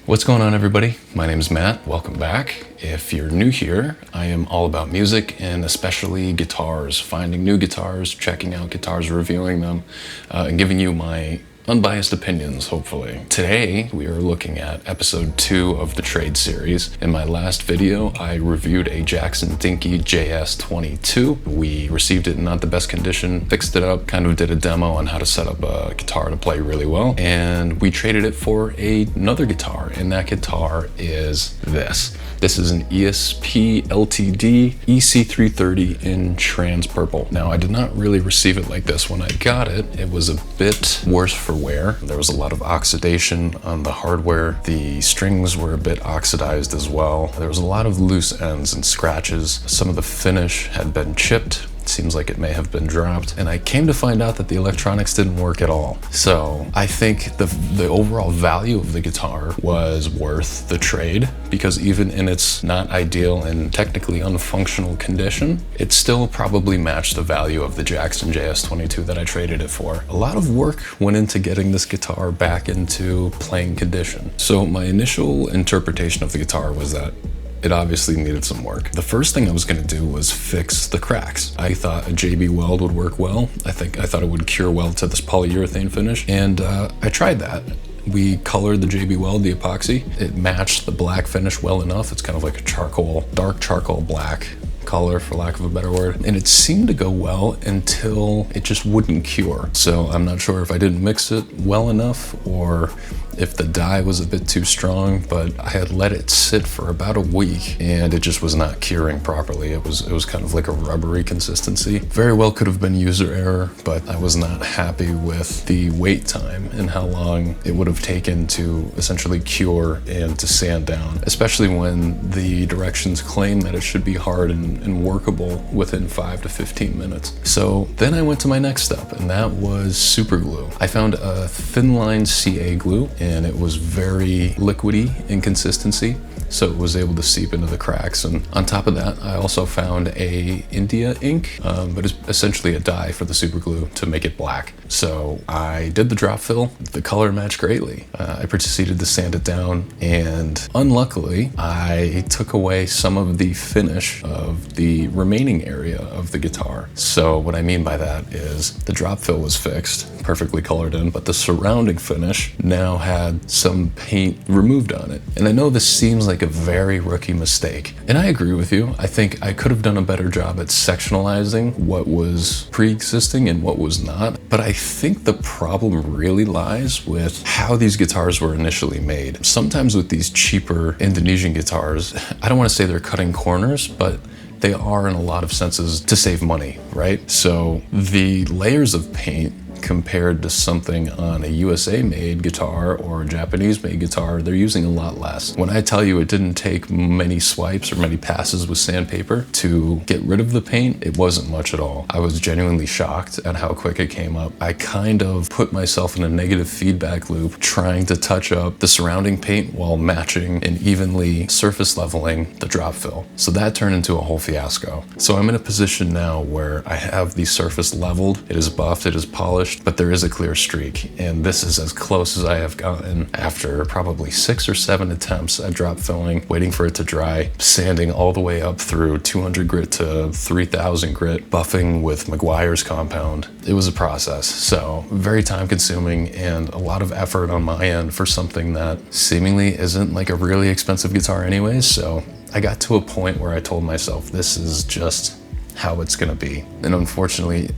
What's going on, everybody? My name is Matt. Welcome back. If you're new here, I am all about music and especially guitars, finding new guitars, checking out guitars, reviewing them, and giving you my unbiased opinions, hopefully. Today, we are looking at episode 2 of the trade series. In my last video, I reviewed a Jackson Dinky JS22. We received it in not the best condition, fixed it up, kind of did a demo on how to set up a guitar to play really well, and we traded it for another guitar, and that guitar is this. This is an ESP LTD EC330 in trans purple. Now, I did not really receive it like this when I got it. It was a bit worse for wear. There was a lot of oxidation on the hardware. The strings were a bit oxidized as well. There was a lot of loose ends and scratches. Some of the finish had been chipped. Seems like it may have been dropped, and I came to find out that the electronics didn't work at all. So I think the overall value of the guitar was worth the trade, because even in its not ideal and technically unfunctional condition, it still probably matched the value of the Jackson JS22 that I traded it for. A lot of work went into getting this guitar back into playing condition. So my initial interpretation of the guitar was that it obviously needed some work. The first thing I was gonna do was fix the cracks. I thought a JB weld would work well. I thought it would cure well to this polyurethane finish, and I tried that. We colored the JB weld, the epoxy. It matched the black finish well enough. It's kind of like a charcoal, dark charcoal black color, for lack of a better word. And it seemed to go well until it just wouldn't cure. So I'm not sure if I didn't mix it well enough or if the dye was a bit too strong, but I had let it sit for about a week and it just was not curing properly. It was kind of like a rubbery consistency. Very well could have been user error, but I was not happy with the wait time and how long it would have taken to essentially cure and to sand down, especially when the directions claim that it should be hard and workable within 5 to 15 minutes. So then I went to my next step, and that was super glue. I found a thin line CA glue, and it was very liquidy in consistency, so it was able to seep into the cracks. And on top of that, I also found a India ink, but it's essentially a dye for the super glue to make it black. So I did the drop fill. The color matched greatly. I proceeded to sand it down, and unluckily, I took away some of the finish of the remaining area of the guitar. So what I mean by that is the drop fill was fixed, perfectly colored in, but the surrounding finish now had some paint removed on it. And I know this seems like a very rookie mistake, and I agree with you. I think I could have done a better job at sectionalizing what was pre-existing and what was not, but I think the problem really lies with how these guitars were initially made. Sometimes with these cheaper Indonesian guitars, I don't want to say they're cutting corners, but they are in a lot of senses to save money, right? So the layers of paint compared to something on a USA-made guitar or a Japanese-made guitar, they're using a lot less. When I tell you it didn't take many swipes or many passes with sandpaper to get rid of the paint, it wasn't much at all. I was genuinely shocked at how quick it came up. I kind of put myself in a negative feedback loop trying to touch up the surrounding paint while matching and evenly surface leveling the drop fill. So that turned into a whole fiasco. So I'm in a position now where I have the surface leveled, it is buffed, it is polished, but there is a clear streak, and this is as close as I have gotten after probably 6 or 7 attempts at drop filling, waiting for it to dry, sanding all the way up through 200 grit to 3000 grit, buffing with Meguiar's compound. It was a process, so very time consuming and a lot of effort on my end for something that seemingly isn't like a really expensive guitar anyways. So I got to a point where I told myself, this is just how it's gonna be. And unfortunately,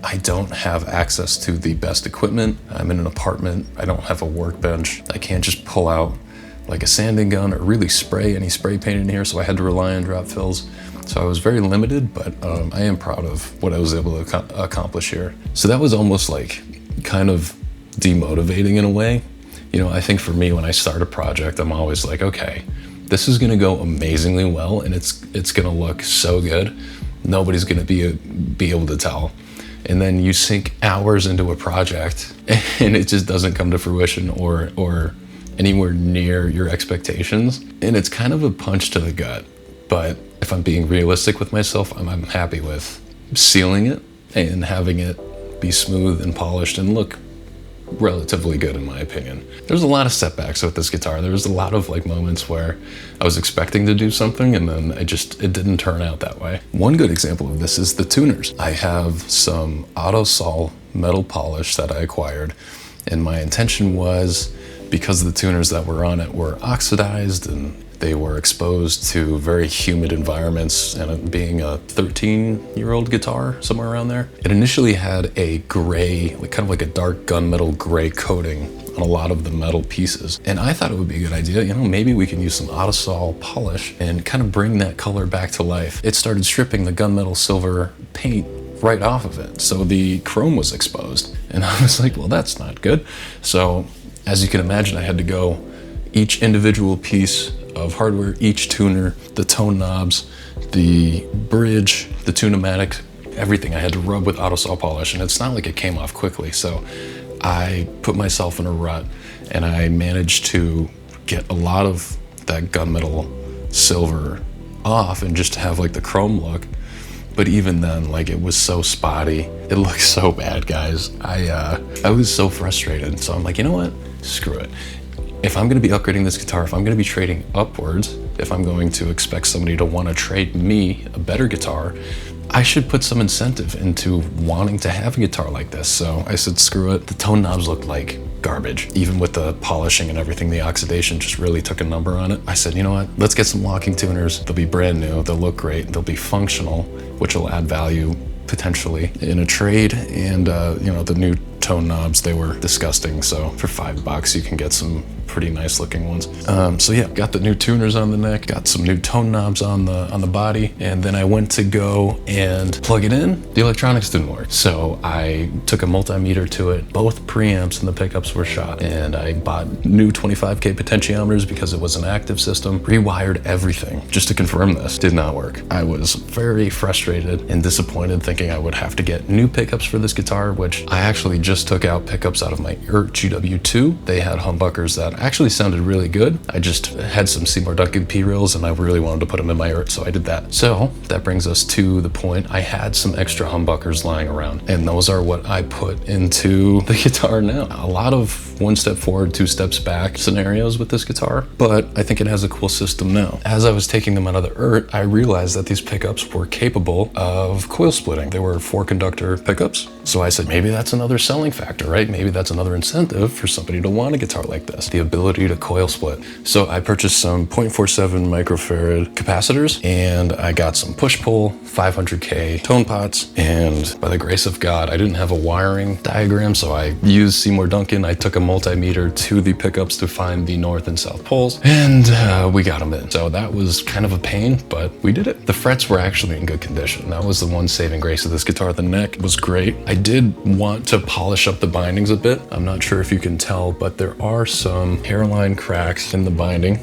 I don't have access to the best equipment. I'm in an apartment. I don't have a workbench. I can't just pull out like a sanding gun or really spray any spray paint in here, so I had to rely on drop fills. So I was very limited, but I am proud of what I was able to accomplish here. So that was almost like kind of demotivating in a way. You know, I think for me, when I start a project, I'm always like, okay, this is gonna go amazingly well, and it's gonna look so good. Nobody's gonna be able to tell. And then you sink hours into a project and it just doesn't come to fruition or anywhere near your expectations. And it's kind of a punch to the gut. But if I'm being realistic with myself, I'm happy with sealing it and having it be smooth and polished and look relatively good in my opinion. There's a lot of setbacks with this guitar. There was a lot of like moments where I was expecting to do something and then it didn't turn out that way. One good example of this is the tuners. I have some auto sol metal polish that I acquired, and my intention was, because the tuners that were on it were oxidized and they were exposed to very humid environments, and it being a 13-year-old guitar, somewhere around there, it initially had a gray, like kind of like a dark gunmetal gray coating on a lot of the metal pieces. And I thought it would be a good idea, you know, maybe we can use some Autosol polish and kind of bring that color back to life. It started stripping the gunmetal silver paint right off of it, so the chrome was exposed. And I was like, well, that's not good. So as you can imagine, I had to go each individual piece of hardware, each tuner, the tone knobs, the bridge, the tune-o-matic, everything I had to rub with Autosol polish, and it's not like it came off quickly. So I put myself in a rut, and I managed to get a lot of that gunmetal silver off and just have like the chrome look. But even then, like, it was so spotty. It looked so bad, guys. I was so frustrated. So I'm like, you know what? Screw it. If I'm gonna be upgrading this guitar, if I'm gonna be trading upwards, if I'm going to expect somebody to wanna trade me a better guitar, I should put some incentive into wanting to have a guitar like this. So I said, screw it. The tone knobs looked like garbage. Even with the polishing and everything, the oxidation just really took a number on it. I said, you know what? Let's get some locking tuners. They'll be brand new. They'll look great. They'll be functional, which will add value potentially in a trade. And you know, the new tone knobs, they were disgusting. So for $5 you can get some pretty nice looking ones. So yeah, got the new tuners on the neck, got some new tone knobs on the body, and then I went to go and plug it in. The electronics didn't work. So I took a multimeter to it. Both preamps and the pickups were shot, and I bought new 25K potentiometers because it was an active system, rewired everything just to confirm this. Did not work. I was very frustrated and disappointed, thinking I would have to get new pickups for this guitar, which I actually just took out pickups out of my GW2. They had humbuckers that actually sounded really good. I just had some Seymour Duncan P-reels and I really wanted to put them in my so I did that. So that brings us to the point. I had some extra humbuckers lying around, and those are what I put into the guitar now. A lot of one step forward, two steps back scenarios with this guitar, but I think it has a cool system now. As I was taking them out of the I realized that these pickups were capable of coil splitting. They were 4-conductor pickups. So I said, maybe that's another selling factor, right? Maybe that's another incentive for somebody to want a guitar like this, the ability to coil split. So I purchased some 0.47 microfarad capacitors, and I got some push-pull 500K tone pots, and by the grace of God, I didn't have a wiring diagram, so I used Seymour Duncan. I took a multimeter to the pickups to find the north and south poles, and we got them in. So that was kind of a pain, but we did it. The frets were actually in good condition. That was the one saving grace of this guitar. The neck was great. I did want to polish up the bindings a bit. I'm not sure if you can tell, but there are some hairline cracks in the binding.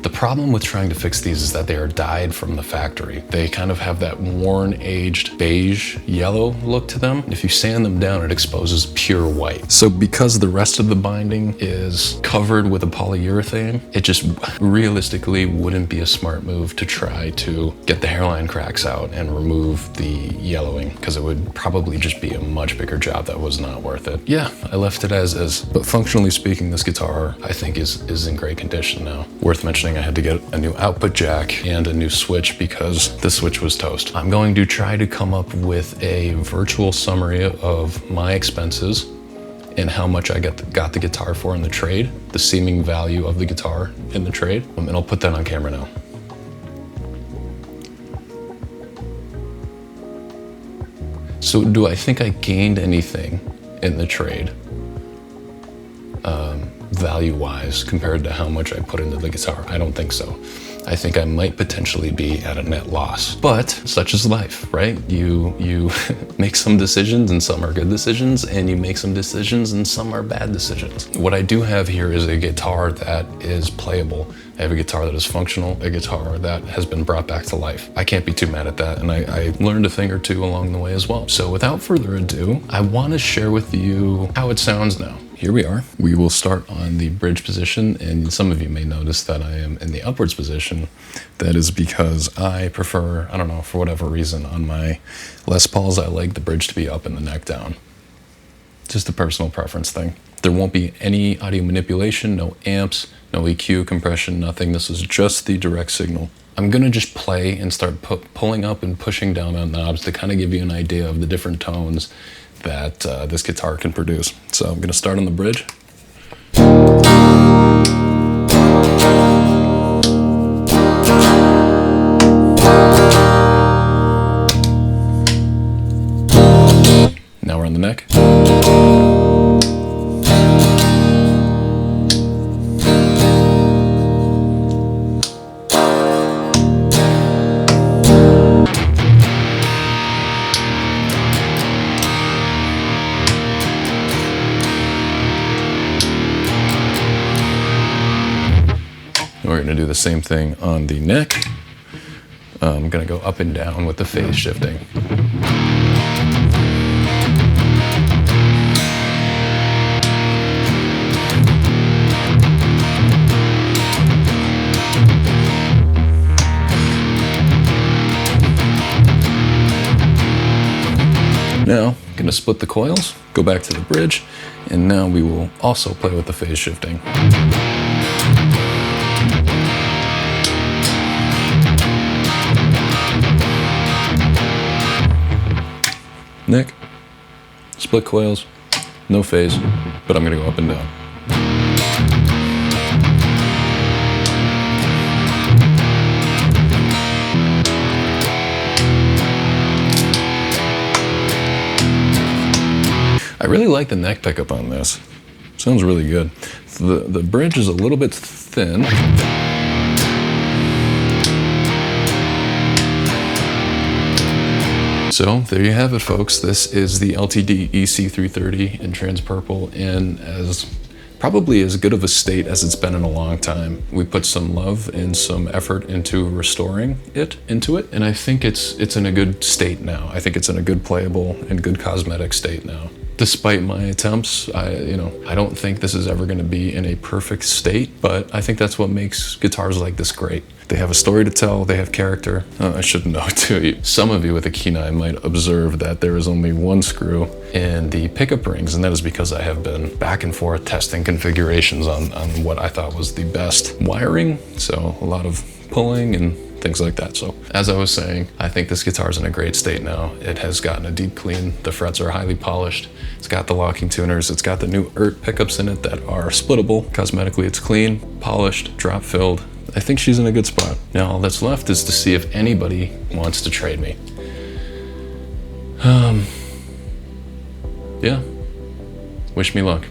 The problem with trying to fix these is that they are dyed from the factory. They kind of have that worn, aged, beige, yellow look to them. If you sand them down, it exposes pure white. So because the rest of the binding is covered with a polyurethane, it just realistically wouldn't be a smart move to try to get the hairline cracks out and remove the yellowing, because it would probably just be a much bigger job that was not worth it. Yeah, I left it as is, but functionally speaking, this guitar I think is in great condition now. Worth mentioning, I had to get a new output jack and a new switch because the switch was toast. I'm going to try to come up with a virtual summary of my expenses and how much I got the guitar for in the trade, the seeming value of the guitar in the trade, and I'll put that on camera now. So do I think I gained anything in the trade? Value-wise compared to how much I put into the guitar? I don't think so. I think I might potentially be at a net loss, but such is life, right? You make some decisions and some are good decisions, and you make some decisions and some are bad decisions. What I do have here is a guitar that is playable. I have a guitar that is functional, a guitar that has been brought back to life. I can't be too mad at that, and I learned a thing or two along the way as well. So without further ado, I want to share with you how it sounds now. Here we are. We will start on the bridge position, and some of you may notice that I am in the upwards position. That is because I prefer, I don't know, for whatever reason, on my Les Pauls, I like the bridge to be up and the neck down. Just a personal preference thing. There won't be any audio manipulation, no amps, no EQ, compression, nothing. This is just the direct signal. I'm gonna just play and start pulling up and pushing down on knobs to kind of give you an idea of the different tones that this guitar can produce. So I'm gonna start on the bridge. Now we're on the neck. We're going to do the same thing on the neck. I'm going to go up and down with the phase shifting. Now, I'm going to split the coils, go back to the bridge, and now we will also play with the phase shifting. Neck, split coils, no phase, but I'm gonna go up and down. I really like the neck pickup on this. Sounds really good. The bridge is a little bit thin. So there you have it, folks. This is the LTD EC330 in trans purple in probably as good of a state as it's been in a long time. We put some love and some effort into restoring it, and I think it's in a good state now. I think it's in a good playable and good cosmetic state now. Despite my attempts, I don't think this is ever going to be in a perfect state, but I think that's what makes guitars like this great. They have a story to tell, they have character. I should know too. Some of you with a keen eye might observe that there is only one screw in the pickup rings, and that is because I have been back and forth testing configurations on what I thought was the best wiring. So a lot of pulling and things like that. So as I was saying, I think this guitar is in a great state now. It has gotten a deep clean. The frets are highly polished. It's got the locking tuners. It's got the new ERT pickups in it that are splittable. Cosmetically, it's clean, polished, drop filled. I think she's in a good spot. Now all that's left is to see if anybody wants to trade me. Yeah, wish me luck.